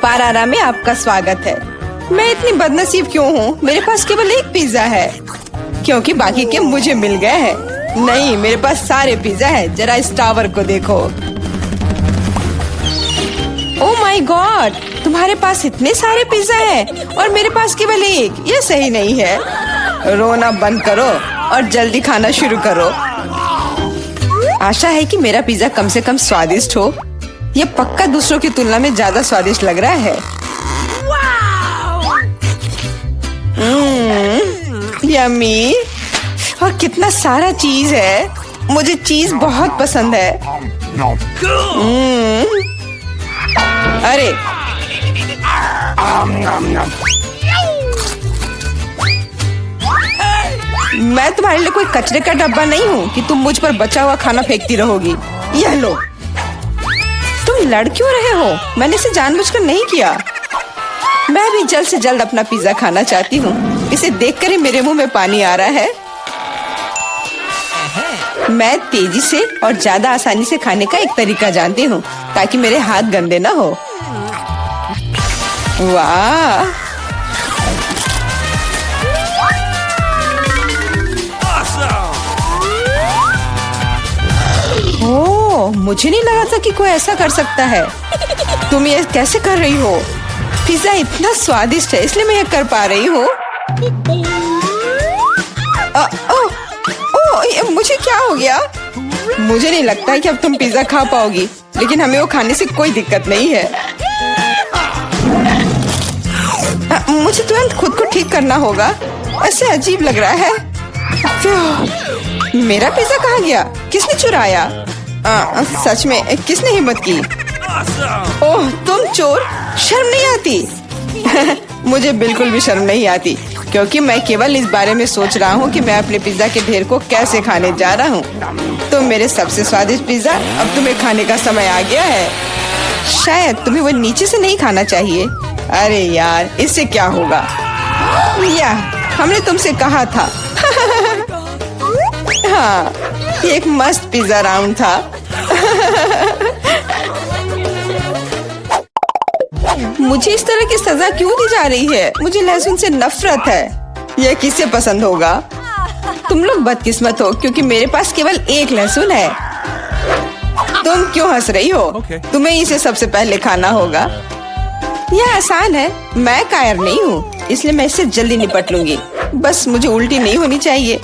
पारारा में आपका स्वागत है। मैं इतनी बदनसीब क्यों हूँ? मेरे पास केवल एक पिज्जा है क्योंकि बाकी के मुझे मिल गए हैं। नहीं, मेरे पास सारे पिज्जा है। जरा इस टावर को देखो। ओह माय गॉड, तुम्हारे पास इतने सारे पिज्जा है और मेरे पास केवल एक। ये सही नहीं है। रोना बंद करो और जल्दी खाना शुरू करो। आशा है कि मेरा पिज्जा कम से कम स्वादिष्ट हो। ये पक्का दूसरों की तुलना में ज्यादा स्वादिष्ट लग रहा है। यम्मी। और कितना सारा चीज है। मुझे चीज बहुत पसंद है। अरे मैं तुम्हारे लिए कोई कचरे का डब्बा नहीं हूँ कि तुम मुझ पर बचा हुआ खाना फेंकती रहोगी। यह लो। तुम लड़ क्यों रहे हो? मैंने इसे जानबूझकर नहीं किया। मैं भी जल्द से जल्द अपना पिज्जा खाना चाहती हूँ। इसे देखकर ही मेरे मुंह में पानी आ रहा है। मैं तेजी से और ज्यादा आसानी से खाने का एक तरीका जानती हूँ ताकि मेरे हाथ गंदे ना हो। वाह, ओह, मुझे नहीं लगा था कि कोई ऐसा कर सकता है। तुम ये कैसे कर रही हो? पिज्जा इतना स्वादिष्ट है इसलिए मैं ये कर पा रही हूँ। मुझे क्या हो गया? मुझे नहीं लगता है कि अब तुम पिज्जा खा पाओगी, लेकिन हमें वो खाने से कोई दिक्कत नहीं है। मुझे तुरंत खुद को ठीक करना होगा। ऐसे अजीब लग रहा है। मेरा पिज्जा कहाँ गया? किसने चुराया? सच में किसने हिम्मत की? ओह, तुम चोर! शर्म नहीं आती? मुझे बिल्कुल भी शर्म नहीं आती क्योंकि मैं केवल इस बारे में सोच रहा हूँ कि मैं अपने पिज्जा के ढेर को कैसे खाने जा रहा हूँ। तो मेरे सबसे स्वादिष्ट पिज्जा अब तुम्हें खाने का समय आ गया है। शायद तुम्हें वो नीचे से नहीं खाना चाहिए। अरे यार, इससे क्या होगा? या हमने तुमसे कहा था। हाँ, ये एक मस्त पिज्जा राउंड था। मुझे इस तरह की सजा क्यों दी जा रही है? मुझे लहसुन से नफरत है। यह किसे पसंद होगा? तुम लोग बदकिस्मत हो क्योंकि मेरे पास केवल एक लहसुन है। तुम क्यों हंस रही हो? तुम्हें इसे सबसे पहले खाना होगा। यह आसान है। मैं कायर नहीं हूँ, इसलिए मैं इससे जल्दी निपट लूंगी। बस मुझे उल्टी नहीं होनी चाहिए।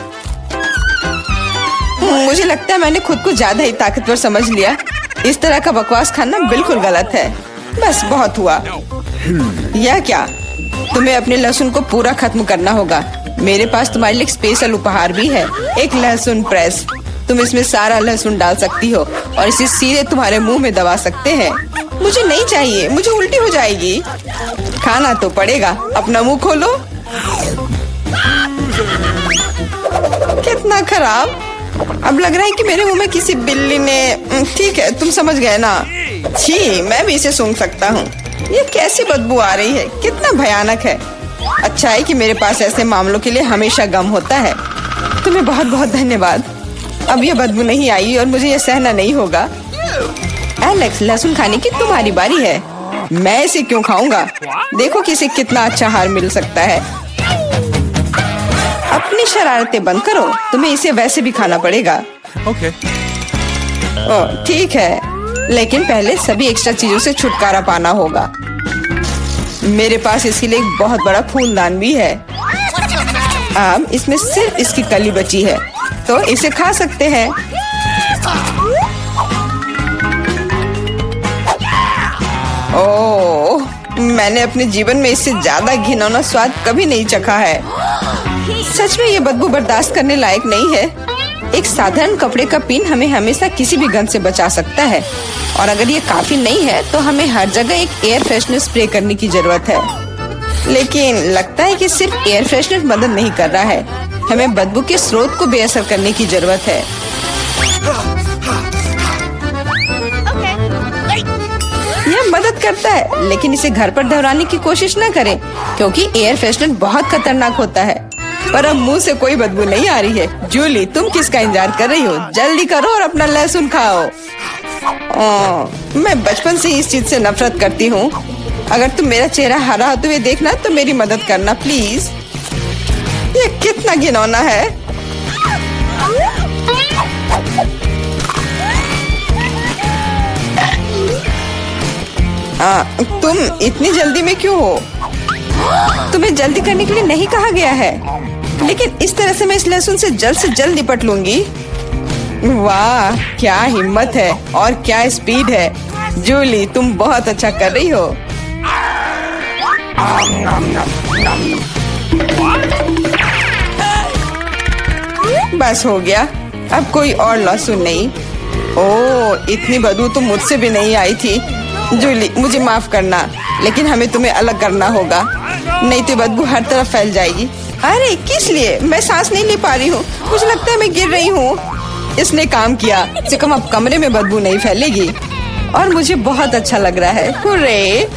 मुझे लगता है मैंने खुद को ज्यादा ही ताकतवर समझ लिया। इस तरह का बकवास खाना बिल्कुल गलत है। बस बहुत हुआ। यह क्या? तुम्हें अपने लहसुन को पूरा खत्म करना होगा। मेरे पास तुम्हारे लिए एक स्पेशल उपहार भी है, एक लहसुन प्रेस। तुम इसमें सारा लहसुन डाल सकती हो और इसे सीधे तुम्हारे मुंह में दबा सकते हैं। मुझे नहीं चाहिए, मुझे उल्टी हो जाएगी। खाना तो पड़ेगा। अपना मुंह खोलो। कितना खराब। अब लग रहा है कि मेरे मुंह में किसी बिल्ली ने। ठीक है, तुम समझ गए ना? छी, मैं भी इसे सूंघ सकता हूँ। ये कैसी बदबू आ रही है? कितना भयानक है। अच्छा है कि मेरे पास ऐसे मामलों के लिए हमेशा गम होता है। तुम्हें बहुत बहुत धन्यवाद। अब ये बदबू नहीं आई और मुझे ये सहना नहीं होगा। एलेक्स, लहसुन खाने की तुम्हारी बारी है। मैं इसे क्यों खाऊंगा? देखो कि इसे कितना अच्छा आहार मिल सकता है। अपनी शरारतें बंद करो। तुम्हें इसे वैसे भी खाना पड़ेगा। ओह, ठीक है, लेकिन पहले सभी एक्स्ट्रा चीजों से छुटकारा पाना होगा। मेरे पास इसके लिए एक बहुत बड़ा फूलदान भी है। अब इसमें सिर्फ इसकी कली बची है, तो इसे खा सकते हैं। ओह, मैंने अपने जीवन में इससे ज्यादा घिनौना स्वाद कभी नहीं चखा है। सच में ये बदबू बर्दाश्त करने लायक नहीं है। एक साधारण कपड़े का पिन हमें हमेशा किसी भी गंध से बचा सकता है, और अगर ये काफी नहीं है तो हमें हर जगह एक एयर फ्रेशनर स्प्रे करने की जरूरत है। लेकिन लगता है कि सिर्फ एयर फ्रेशनर मदद नहीं कर रहा है। हमें बदबू के स्रोत को बेअसर करने की जरूरत है। यह मदद करता है, लेकिन इसे घर पर दोहराने की कोशिश न करें क्योंकि एयर फ्रेशनर बहुत खतरनाक होता है। पर अब मुंह से कोई बदबू नहीं आ रही है। जूली, तुम किसका इंतजार कर रही हो? जल्दी करो और अपना लहसुन खाओ। मैं बचपन से ही इस चीज से नफरत करती हूँ। अगर तुम मेरा चेहरा हरा होते हुए देखना तो मेरी मदद करना प्लीज। ये कितना घिनौना है। तुम इतनी जल्दी में क्यों हो? तुम्हें जल्दी करने के लिए नहीं कहा गया है, लेकिन इस तरह से मैं इस लहसुन से जल्द निपट लूंगी। वाह, क्या हिम्मत है और क्या स्पीड है। जूली, तुम बहुत अच्छा कर रही हो। बस हो गया, अब कोई और लहसुन नहीं। ओह, इतनी बदबू तो मुझसे भी नहीं आई थी। जूली, मुझे माफ करना, लेकिन हमें तुम्हें अलग करना होगा, नहीं तो बदबू हर तरफ फैल जाएगी। अरे किस लिए? मैं सांस नहीं ले पा रही हूँ, मुझे लगता है मैं गिर रही हूँ। इसने काम किया, से कम अब कमरे में बदबू नहीं फैलेगी और मुझे बहुत अच्छा लग रहा है। हुर्रे!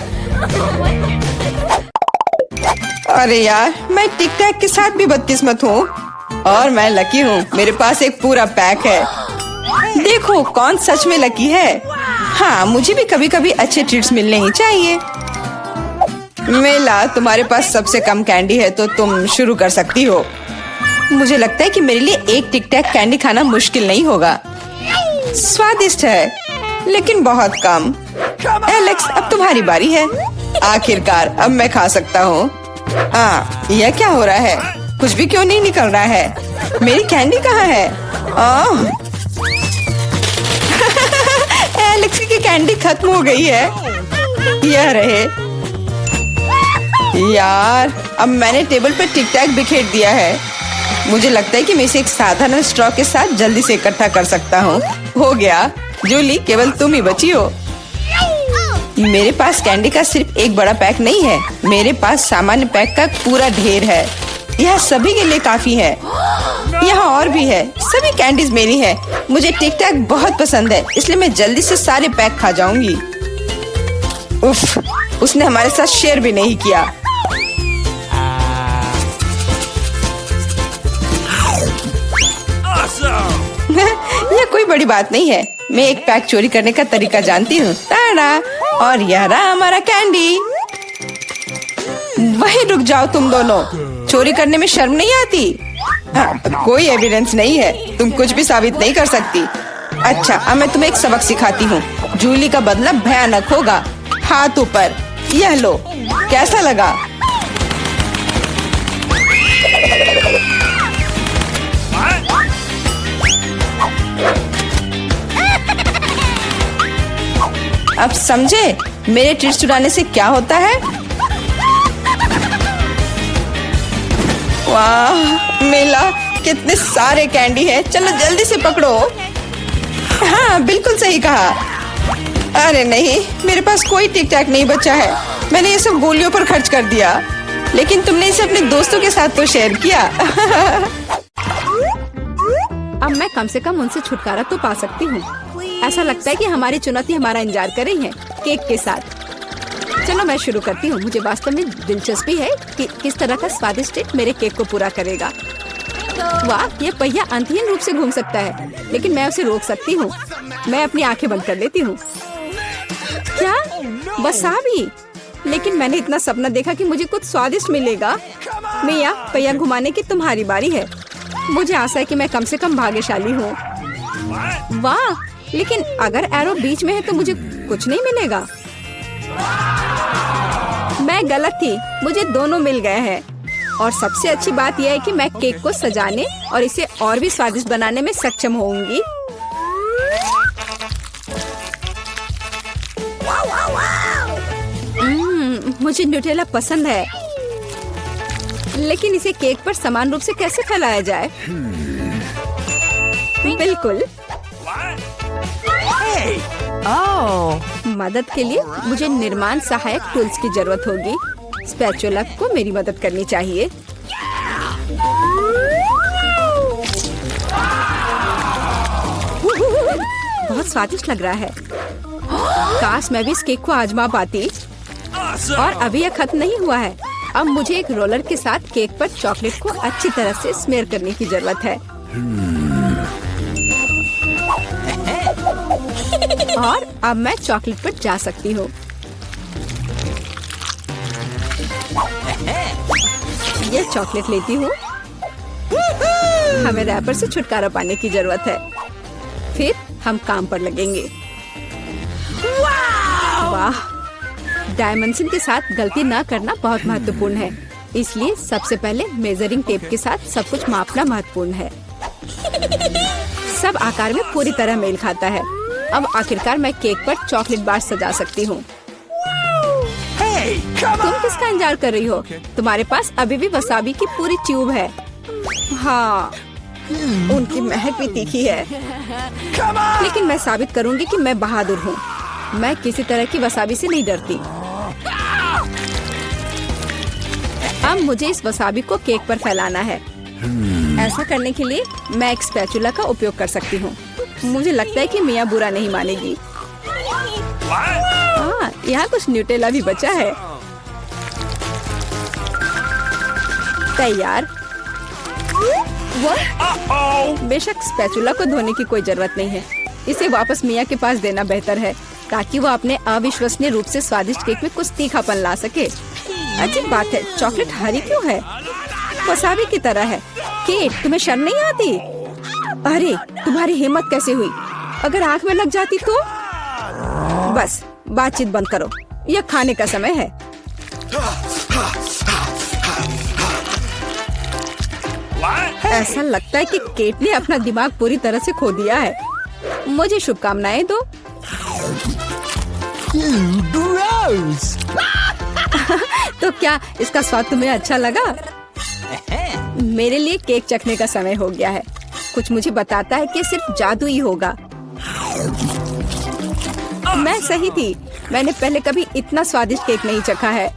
अरे यार, मैं टिक टैक के साथ भी बदकिस्मत हूँ और मैं लकी हूँ, मेरे पास एक पूरा पैक है। देखो कौन सच में लकी है। हाँ, मुझे भी कभी कभी अच्छे ट्रीट्स मिलने ही चाहिए। मेला, तुम्हारे पास सबसे कम कैंडी है तो तुम शुरू कर सकती हो। मुझे लगता है कि मेरे लिए एक टिक टैक कैंडी खाना मुश्किल नहीं होगा। स्वादिष्ट है, लेकिन बहुत कम। एलेक्स, अब तुम्हारी बारी है। आखिरकार अब मैं खा सकता हूँ। यह क्या हो रहा है? कुछ भी क्यों नहीं निकल रहा है? मेरी कैंडी कहाँ है? एलेक्स की कैंडी खत्म हो गई है। यह रहे। यार, अब मैंने टेबल पर टिक टैक बिखेर दिया है। मुझे लगता है कि मैं इसे एक साधारण स्ट्रॉ के साथ जल्दी से इकट्ठा कर सकता हूँ। हो गया। जूली, केवल तुम ही बची हो। मेरे पास कैंडी का सिर्फ एक बड़ा पैक नहीं है, मेरे पास सामान्य पैक का पूरा ढेर है। यह सभी के लिए काफी है। यहाँ और भी है। सभी कैंडीज मेरी है। मुझे टिक टैक बहुत पसंद है, इसलिए मैं जल्दी से सारे पैक खा जाऊंगी। उफ, उसने हमारे साथ शेयर भी नहीं किया। यह कोई बड़ी बात नहीं है। मैं एक पैक चोरी करने का तरीका जानती हूँ। और यह रहा हमारा कैंडी। वहीं रुक जाओ तुम दोनों। चोरी करने में शर्म नहीं आती? कोई एविडेंस नहीं है, तुम कुछ भी साबित नहीं कर सकती। अच्छा, अब मैं तुम्हें एक सबक सिखाती हूँ। जूली का बदला भयानक होगा। हाथ ऊपर। यह लो, कैसा लगा? अब समझे मेरे ट्रीट्स चुराने से क्या होता है? वाह मेला, कितने सारे कैंडी है। चलो जल्दी से पकड़ो। हाँ, बिल्कुल सही कहा। अरे नहीं, मेरे पास कोई टिक टैक नहीं बचा है। मैंने ये सब गोलियों पर खर्च कर दिया, लेकिन तुमने इसे अपने दोस्तों के साथ तो शेयर किया। अब मैं कम से कम उनसे छुटकारा तो पा सकती हूँ। ऐसा लगता है कि हमारी चुनौती हमारा इंतजार कर रही है केक के साथ। चलो मैं शुरू करती हूँ। मुझे वास्तव में दिलचस्पी है कि किस तरह का स्वादिष्ट केक मेरे केक को पूरा करेगा। वाह, ये पहिया अंतहीन रूप से घूम सकता है, लेकिन मैं उसे रोक सकती हूँ। मैं अपनी आंखें बंद कर लेती हूँ। क्या? बस आ भी? लेकिन मैंने इतना सपना देखा कि मुझे कुछ स्वादिष्ट मिलेगा। मिया, पहिया घुमाने की तुम्हारी बारी है। मुझे आशा है कि मैं कम से कम भाग्यशाली हूँ। वाह, लेकिन अगर एरो बीच में है तो मुझे कुछ नहीं मिलेगा। मैं गलत थी, मुझे दोनों मिल गए हैं। और सबसे अच्छी बात यह है कि मैं केक को सजाने और इसे और भी स्वादिष्ट बनाने में सक्षम होंगी। मुझे न्यूटेला पसंद है, लेकिन इसे केक पर समान रूप से कैसे फैलाया जाए? बिल्कुल। मदद के लिए मुझे निर्माण सहायक टूल्स की जरूरत होगी। स्पैचुला को मेरी मदद करनी चाहिए। बहुत स्वादिष्ट लग रहा है। काश मैं भी इस केक को आजमा पाती। और अभी यह खत्म नहीं हुआ है। अब मुझे एक रोलर के साथ केक पर चॉकलेट को अच्छी तरह से स्मेयर करने की जरूरत है। और अब मैं चॉकलेट पर जा सकती हूँ। ये चॉकलेट लेती हूँ। हमें रैपर से छुटकारा पाने की जरूरत है। फिर हम काम पर लगेंगे। वाह! डायमेंशन के साथ गलती ना करना बहुत महत्वपूर्ण है, इसलिए सबसे पहले मेजरिंग टेप के साथ सब कुछ मापना महत्वपूर्ण है। सब आकार में पूरी तरह मेल खाता है। अब आखिरकार मैं केक पर चॉकलेट बार सजा सकती हूँ। तुम किसका इंतजार कर रही हो? तुम्हारे पास अभी भी वसाबी की पूरी ट्यूब है। हाँ, उनकी महक भी तीखी है। लेकिन मैं साबित करूंगी कि मैं बहादुर हूँ। मैं किसी तरह की वसाबी से नहीं डरती। अब मुझे इस वसाबी को केक पर फैलाना है। ऐसा करने के लिए मैं एक स्पैचुला का उपयोग कर सकती हूँ। मुझे लगता है कि मिया बुरा नहीं मानेगी। हाँ, यहाँ कुछ न्यूटेला भी बचा है। तैयार। बेशक स्पैचुला को धोने की कोई जरूरत नहीं है। इसे वापस मिया के पास देना बेहतर है, ताकि वो अपने अविश्वसनीय रूप से स्वादिष्ट केक में कुछ तीखापन ला सके। अजीब बात है, चॉकलेट हरी क्यों है? वसाबी की तरह है। केट, तुम्हें शर्म नहीं आती? अरे, तुम्हारी हिम्मत कैसे हुई? अगर आँख में लग जाती तो? बस बातचीत बंद करो, यह खाने का समय है। ऐसा लगता है कि केट ने अपना दिमाग पूरी तरह से खो दिया है। मुझे शुभकामनाएं दो। तो क्या इसका स्वाद तुम्हें अच्छा लगा? मेरे लिए केक चखने का समय हो गया है। कुछ मुझे बताता है कि सिर्फ जादू ही होगा। मैं सही थी, मैंने पहले कभी इतना स्वादिष्ट केक नहीं चखा है।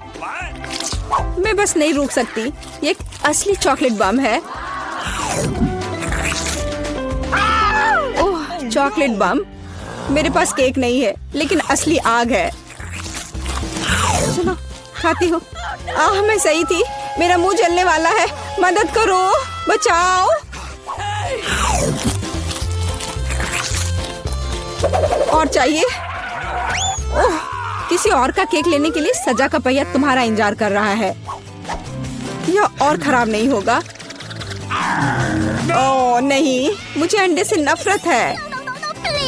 मैं बस नहीं रुक सकती। ये एक असली चॉकलेट बम है। ओह, चॉकलेट बम। मेरे पास केक नहीं है, लेकिन असली आग है। सुनो, खाती हूँ। मैं सही थी, मेरा मुंह जलने वाला है। मदद करो, बचाओ। और चाहिए? ओह, किसी और का केक लेने के लिए सजा का पहिया तुम्हारा इंतजार कर रहा है। यह और खराब नहीं होगा। ओह नहीं, मुझे अंडे से नफरत है।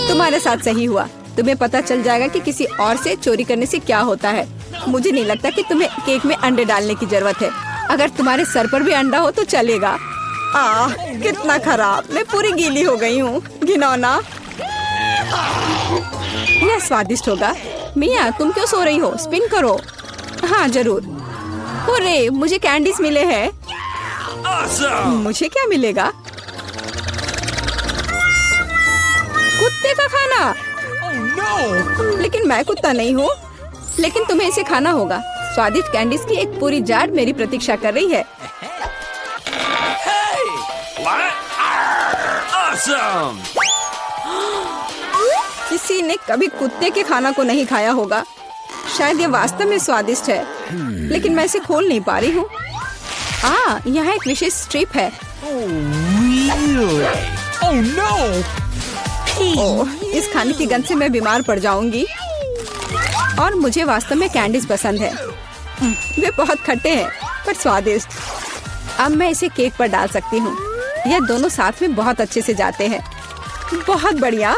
तुम्हारे साथ सही हुआ। तुम्हें पता चल जाएगा कि किसी और से चोरी करने से क्या होता है। मुझे नहीं लगता कि तुम्हें केक में अंडे डालने की जरूरत है। अगर तुम्हारे सर पर भी अंडा हो तो चलेगा। कितना खराब, मैं पूरी गीली हो गई हूँ। घिनौना। यह स्वादिष्ट होगा। मिया, तुम क्यों सो रही हो? स्पिन करो। हाँ जरूर। अरे, मुझे कैंडीज मिले हैं। मुझे क्या मिलेगा? कुत्ते का खाना। लेकिन मैं कुत्ता नहीं हूँ। लेकिन तुम्हें इसे खाना होगा। स्वादिष्ट कैंडीज की एक पूरी जार मेरी प्रतीक्षा कर रही है। किसी ने कभी कुत्ते के खाना को नहीं खाया होगा। शायद ये वास्तव में स्वादिष्ट है, लेकिन मैं इसे खोल नहीं पा रही हूँ। यहाँ एक विशेष स्ट्रिप है। ओह, इस खाने की गंध से मैं बीमार पड़ जाऊंगी। और मुझे वास्तव में कैंडीज पसंद है। वे बहुत खट्टे हैं पर स्वादिष्ट। अब मैं इसे केक पर डाल सकती हूँ। यह दोनों साथ में बहुत अच्छे से जाते हैं। बहुत बढ़िया,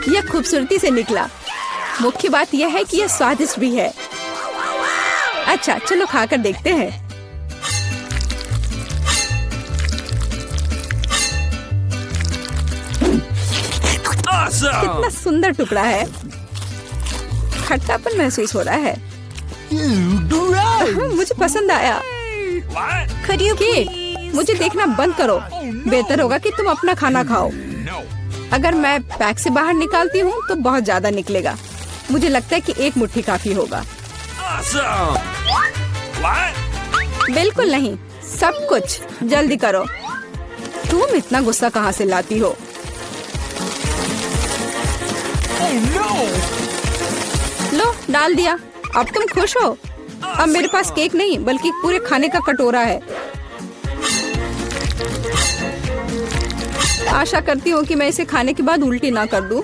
यह खूबसूरती से निकला। मुख्य बात यह है कि यह स्वादिष्ट भी है। अच्छा, चलो खाकर देखते हैं। कितना सुंदर टुकड़ा है। खट्टापन महसूस हो रहा है। मुझे पसंद आया। केट, मुझे देखना बंद करो। बेहतर होगा कि तुम अपना खाना खाओ। अगर मैं पैक से बाहर निकालती हूँ तो बहुत ज्यादा निकलेगा। मुझे लगता है कि एक मुट्ठी काफी होगा। बिल्कुल नहीं, सब कुछ जल्दी करो। तुम इतना गुस्सा कहाँ से लाती हो? लो, डाल दिया। अब तुम खुश हो? अब मेरे पास केक नहीं बल्कि पूरे खाने का कटोरा है। आशा करती हूँ कि मैं इसे खाने के बाद उल्टी ना कर दूं।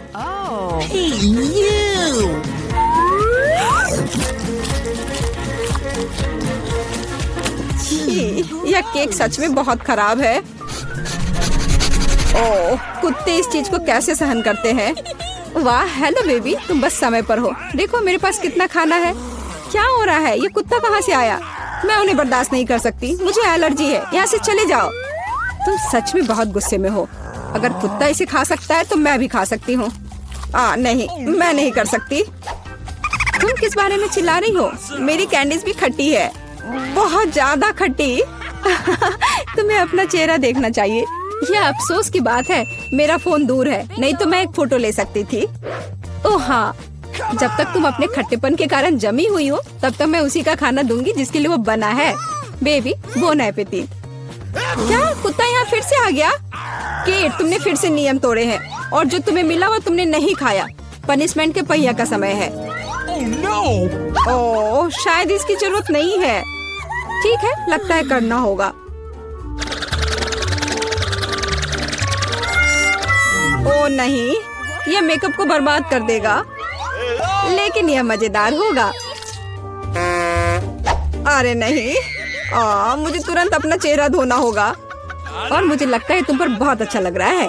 यह केक सच में बहुत खराब है। ओह, कुत्ते इस चीज को कैसे सहन करते हैं। वाह, हेलो बेबी, तुम बस समय पर हो। देखो मेरे पास कितना खाना है। क्या हो रहा है? ये कुत्ता कहाँ से आया? मैं उन्हें बर्दाश्त नहीं कर सकती, मुझे एलर्जी है। यहाँ से चले जाओ। तुम सच में बहुत गुस्से में हो। अगर कुत्ता इसे खा सकता है तो मैं भी खा सकती हूँ। नहीं, मैं नहीं कर सकती। तुम किस बारे में चिल्ला रही हो? मेरी कैंडीज भी खट्टी है, बहुत ज्यादा खट्टी। तुम्हें अपना चेहरा देखना चाहिए। यह अफसोस की बात है, मेरा फोन दूर है, नहीं तो मैं एक फोटो ले सकती थी। ओह हाँ, जब तक तुम अपने खट्टेपन के कारण जमी हुई हो तब तक मैं उसी का खाना दूंगी जिसके लिए वो बना है। Baby, bone appétit. क्या कुत्ता यहाँ फिर से आ गया? केट, तुमने फिर से नियम तोड़े हैं और जो तुम्हें मिला वो तुमने नहीं खाया। पनिशमेंट के पहिया का समय है। ओह, शायद इसकी जरूरत नहीं है। ठीक है, लगता है करना होगा। ओह नहीं, यह मेकअप को बर्बाद कर देगा, लेकिन यह मजेदार होगा। अरे नहीं, मुझे तुरंत अपना चेहरा धोना होगा और मुझे लगता है तुम पर बहुत अच्छा लग रहा है।